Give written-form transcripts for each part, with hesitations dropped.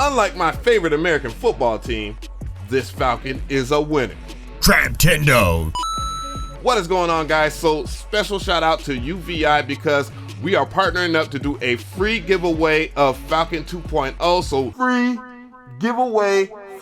Unlike my favorite American football team, this Falcon is a winner. Traptendo. What is going on, guys? So special shout out to UVI because we are partnering up to do a free giveaway of Falcon 2.0. So free giveaway Friday.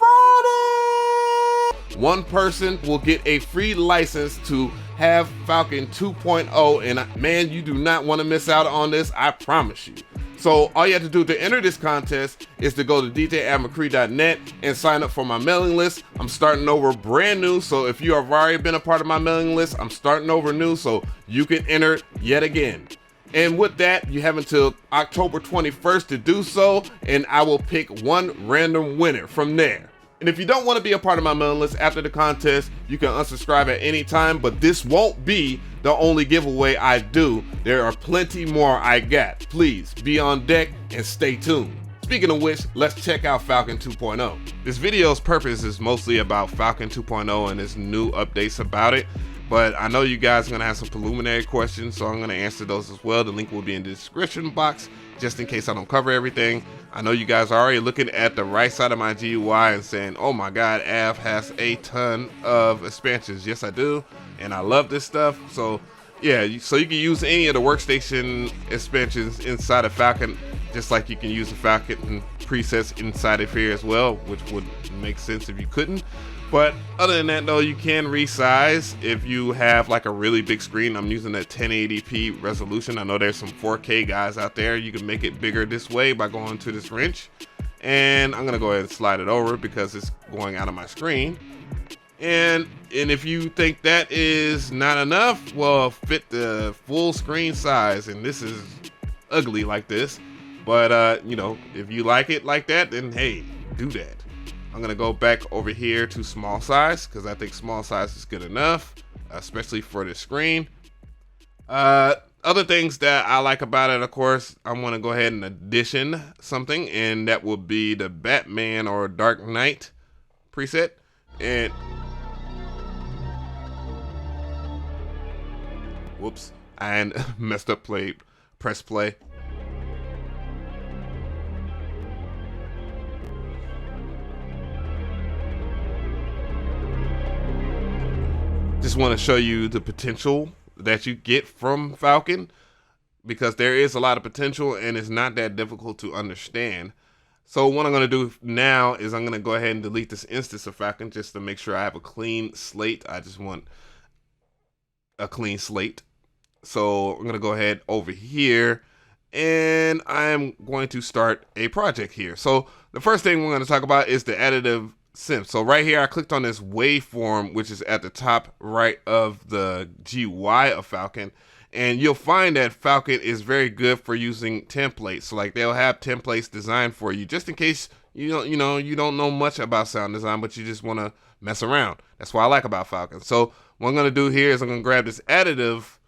One person will get a free license to have Falcon 2.0, and man, you do not want to miss out on this, I promise you. So all you have to do to enter this contest is to go to dj@mcree.net and sign up for my mailing list. I'm starting over brand new, so if you have already been a part of my mailing list, I'm starting over new, so you can enter yet again. And with that, you have until October 21st to do so, and I will pick one random winner from there. And if you don't want to be a part of my mailing list after the contest, you can unsubscribe at any time, but this won't be the only giveaway I do. There are plenty more I got. Please be on deck and stay tuned. Speaking of which, let's check out Falcon 2.0. This video's purpose is mostly about Falcon 2.0 and its new updates about it, but I know you guys are gonna have some preliminary questions, so I'm gonna answer those as well. The link will be in the description box, just in case I don't cover everything. I know you guys are already looking at the right side of my GUI and saying, oh my God, Av has a ton of expansions. Yes, I do, and I love this stuff. So yeah, so you can use any of the workstation expansions inside of Falcon, just like you can use the Falcon presets inside of here as well, which would make sense if you couldn't. But other than that though, you can resize if you have like a really big screen. I'm using a 1080p resolution. I know there's some 4K guys out there. You can make it bigger this way by going to this wrench. And I'm gonna go ahead and slide it over because it's going out of my screen. And if you think that is not enough, well, fit the full screen size. And this is ugly like this. But you know, if you like it like that, then hey, do that. I'm gonna go back over here to small size because I think small size is good enough, especially for the screen. Other things that I like about it, of course, I want to go ahead and addition something, and that will be the Batman or Dark Knight preset. And whoops, I messed up press play. Just want to show you the potential that you get from Falcon, because there is a lot of potential and it's not that difficult to understand. So what I'm going to do now is I'm going to go ahead and delete this instance of Falcon just to make sure I have a clean slate. I just want a clean slate. So I'm going to go ahead over here and I'm going to start a project here. So the first thing we're going to talk about is the additive simp. So right here I clicked on this waveform, which is at the top right of the GUI of Falcon, and you'll find that Falcon is very good for using templates. So like they'll have templates designed for you just in case you don't know much about sound design, but you just want to mess around. That's what I like about Falcon. So what I'm going to do here is I'm going to grab this additive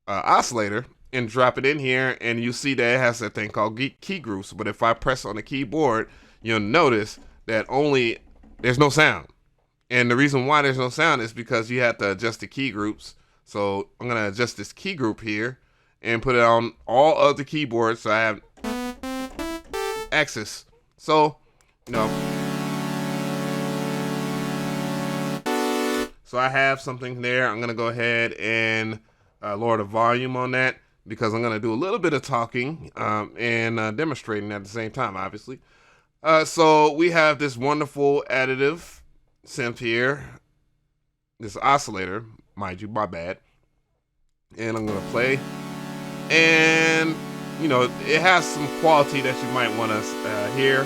oscillator and drop it in here, and you see that it has a thing called key groups. But if I press on the keyboard, you'll notice that there's no sound. And the reason why there's no sound is because you have to adjust the key groups. So I'm going to adjust this key group here and put it on all of the keyboards so I have access. So, so I have something there. I'm going to go ahead and lower the volume on that because I'm going to do a little bit of talking and demonstrating at the same time, obviously. So we have this wonderful additive synth here, this oscillator, mind you, my bad. And I'm going to play. And, it has some quality that you might want to hear,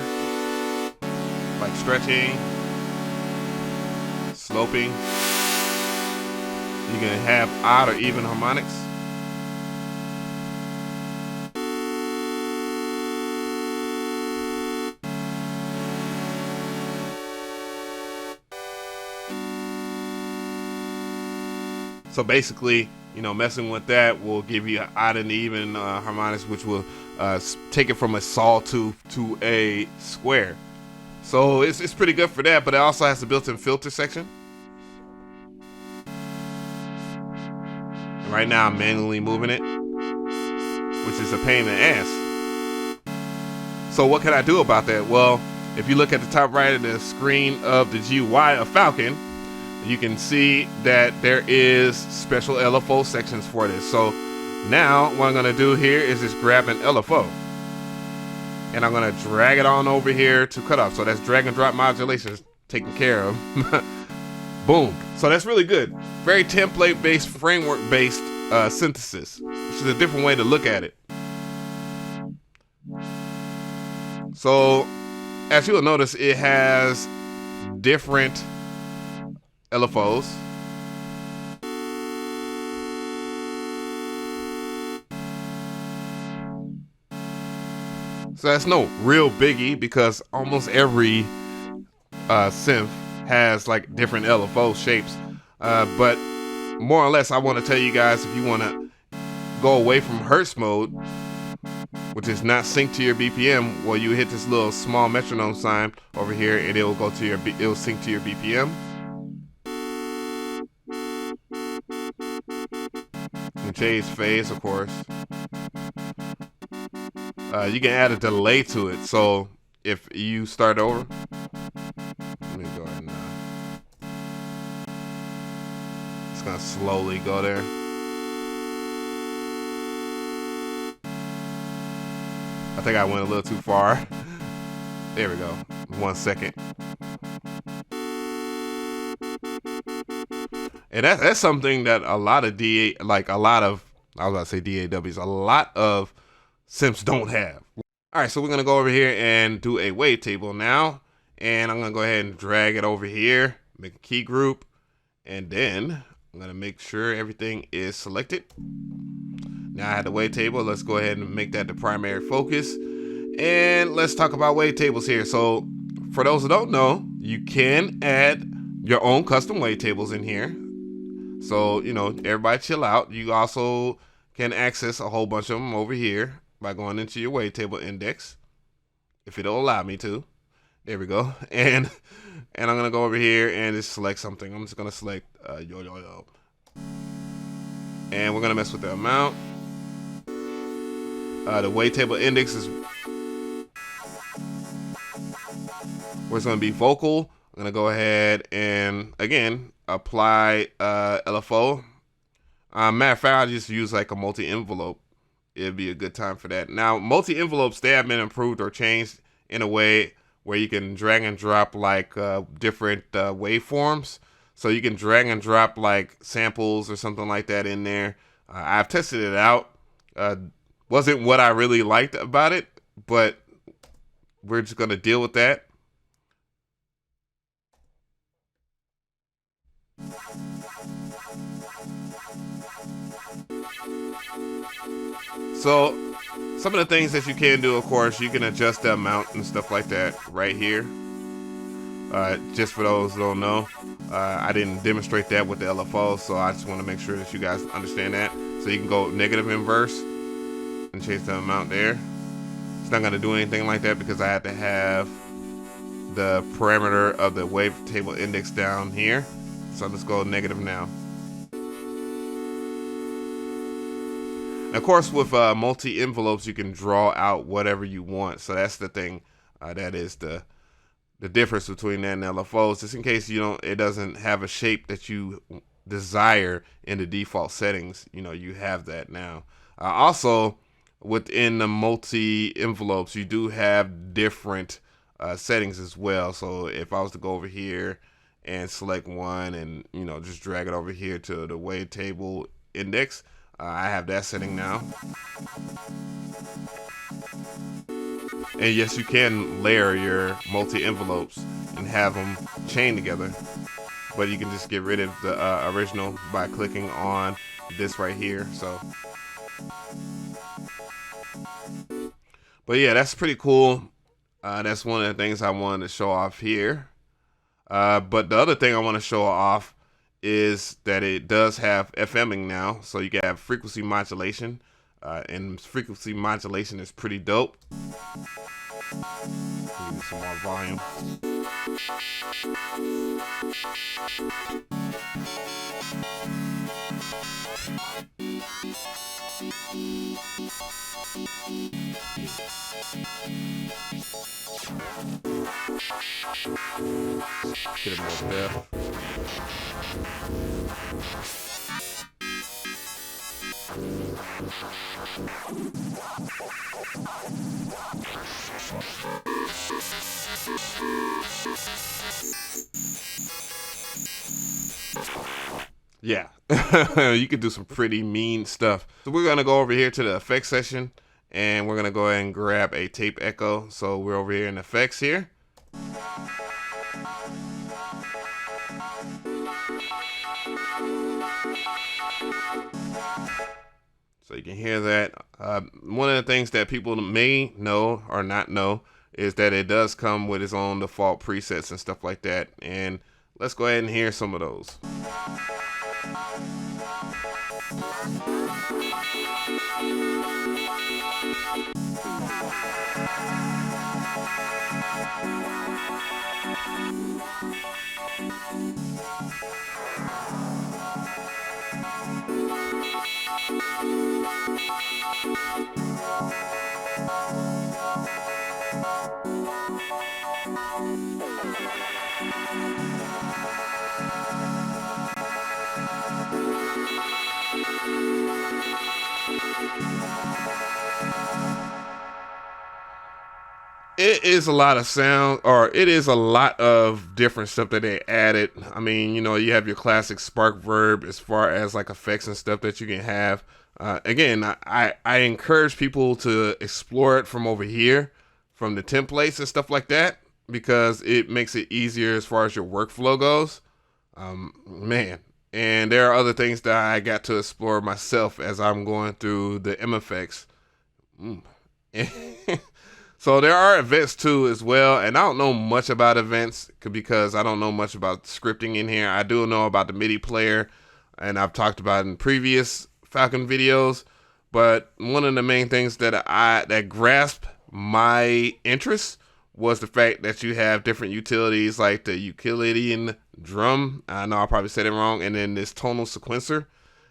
like stretching, sloping. You can have odd or even harmonics. So basically, messing with that will give you odd and even harmonics, which will take it from a sawtooth to a square. So it's pretty good for that, but it also has a built-in filter section. And right now I'm manually moving it, which is a pain in the ass. So what can I do about that? Well, if you look at the top right of the screen of the GUI of Falcon, you can see that there is special LFO sections for this. So now what I'm gonna do here is just grab an LFO and I'm gonna drag it on over here to cutoff. So that's drag and drop modulations taken care of. Boom. So that's really good. Very template based, framework based synthesis, which is a different way to look at it. So as you'll notice, it has different LFOs. So that's no real biggie because almost every synth has like different LFO shapes. But more or less, I want to tell you guys, if you want to go away from Hertz mode, which is not synced to your BPM, well, you hit this little small metronome sign over here, and it will go to your it will sync to your BPM. You change phase, of course. You can add a delay to it. So if you start over, let me go ahead and it's gonna slowly go there. I think I went a little too far. There we go. 1 second. And that's something that a lot of I was about to say DAWs, a lot of synths don't have. All right, so we're gonna go over here and do a wavetable now. And I'm gonna go ahead and drag it over here, make a key group, and then I'm gonna make sure everything is selected. Now I have the wavetable. Let's go ahead and make that the primary focus. And let's talk about wavetables here. So for those who don't know, you can add your own custom wavetables in here. So, you know, everybody chill out. You also can access a whole bunch of them over here by going into your wavetable index, if it'll allow me to. There we go. And I'm gonna go over here and just select something. I'm just gonna select yo yo yo. And we're gonna mess with the amount. The wavetable index is where it's gonna be vocal. I'm gonna go ahead and again apply LFO. Matter of fact, I just use like a multi-envelope. It'd be a good time for that. Now, multi-envelopes, they have been improved or changed in a way where you can drag and drop like different waveforms. So you can drag and drop like samples or something like that in there. I've tested it out. Wasn't what I really liked about it, but we're just gonna deal with that. So some of the things that you can do, of course, you can adjust the amount and stuff like that right here. Just for those who don't know, I didn't demonstrate that with the LFO, so I just want to make sure that you guys understand that. So you can go negative inverse and change the amount there. It's not going to do anything like that because I had to have the parameter of the wavetable index down here. So let's go negative now. Of course, with multi-envelopes, you can draw out whatever you want. So that's the thing. That is the difference between that and LFOs. Just in case it doesn't have a shape that you desire in the default settings, you have that now. Also, within the multi-envelopes, you do have different settings as well. So if I was to go over here and select one and just drag it over here to the wavetable index, I have that setting now. And yes, you can layer your multi-envelopes and have them chain together, but you can just get rid of the original by clicking on this right here. So, but yeah, that's pretty cool. That's one of the things I wanted to show off here. But the other thing I want to show off is that it does have FMing now, so you can have frequency modulation, and frequency modulation is pretty dope. Give me some more volume. Get it more depth. Yeah, you could do some pretty mean stuff. So we're gonna go over here to the effects section, and we're gonna go ahead and grab a tape echo. So we're over here in effects here. So you can hear that. One of the things that people may know or not know is that it does come with its own default presets and stuff like that. And let's go ahead and hear some of those. It is a lot of sound, or it is a lot of different stuff that they added. I mean, you know, you have your classic spark verb as far as like effects and stuff that you can have. Again, I encourage people to explore it from over here, from the templates and stuff like that, because it makes it easier as far as your workflow goes. Man, and there are other things that I got to explore myself as I'm going through the MFX. So there are events too as well, and I don't know much about events because I don't know much about scripting in here. I do know about the MIDI player, and I've talked about it in previous Falcon videos, but one of the main things that grasped my interest was the fact that you have different utilities like the Euclidean drum. I know I probably said it wrong, and then this tonal sequencer.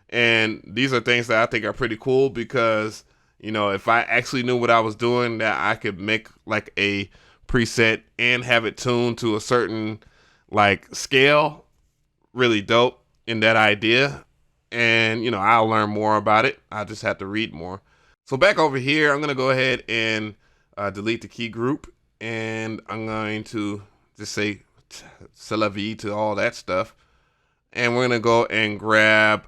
And these are things that I think are pretty cool because, you know, if I actually knew what I was doing, that I could make like a preset and have it tuned to a certain like scale, really dope in that idea. And, you know, I'll learn more about it. I just have to read more. So back over here, I'm going to go ahead and delete the key group. And I'm going to just say c'est la vie to all that stuff. And we're going to go and grab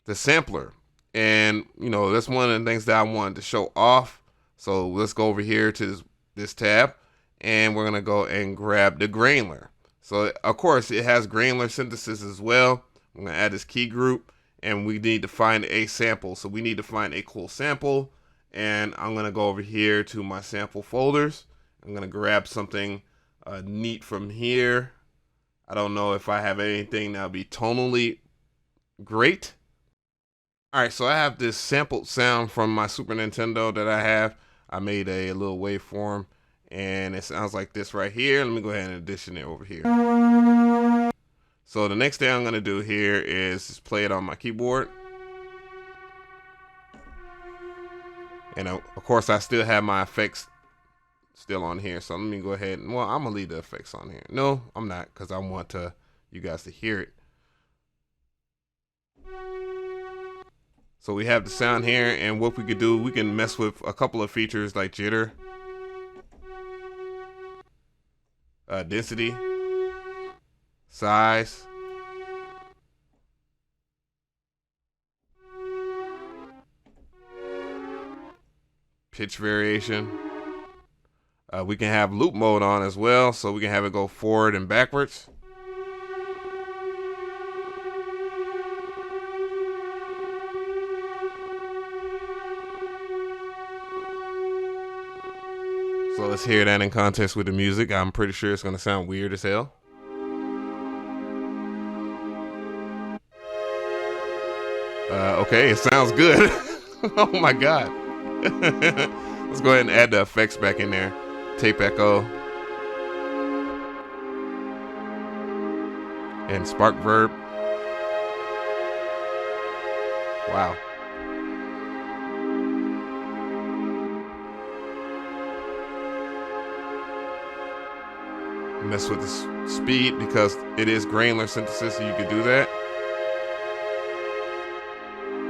the sampler. And, you know, that's one of the things that I wanted to show off. So let's go over here to this tab, and we're going to go and grab the granular. So, of course, it has granular synthesis as well. I'm going to add this key group, and we need to find a sample. So we need to find a cool sample, and I'm going to go over here to my sample folders. I'm going to grab something neat from here. I don't know if I have anything that'll be tonally great. All right, so I have this sampled sound from my Super Nintendo that I have. I made a little waveform, and it sounds like this right here. Let me go ahead and addition it over here. So the next thing I'm going to do here is just play it on my keyboard. And of course, I still have my effects still on here. So let me go ahead and, well, I'm going to leave the effects on here. No, I'm not, because I want you guys to hear it. So we have the sound here, and what we could do, we can mess with a couple of features like jitter, density, size, pitch variation. We can have loop mode on as well, so we can have it go forward and backwards. So let's hear that in context with the music. I'm pretty sure it's going to sound weird as hell. Okay, it sounds good. Oh my God. Let's go ahead and add the effects back in there. Tape echo. And spark verb. Wow. Mess with the speed because it is granular synthesis, so you can do that.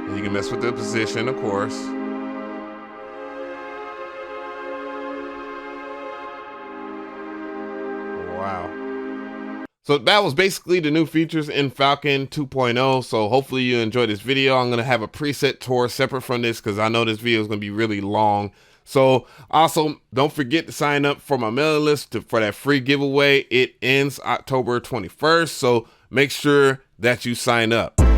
And you can mess with the position, of course. Wow. So that was basically the new features in Falcon 2.0. So hopefully you enjoyed this video. I'm going to have a preset tour separate from this because I know this video is going to be really long. So also don't forget to sign up for my mailing list for that free giveaway. It ends October 21st. So make sure that you sign up.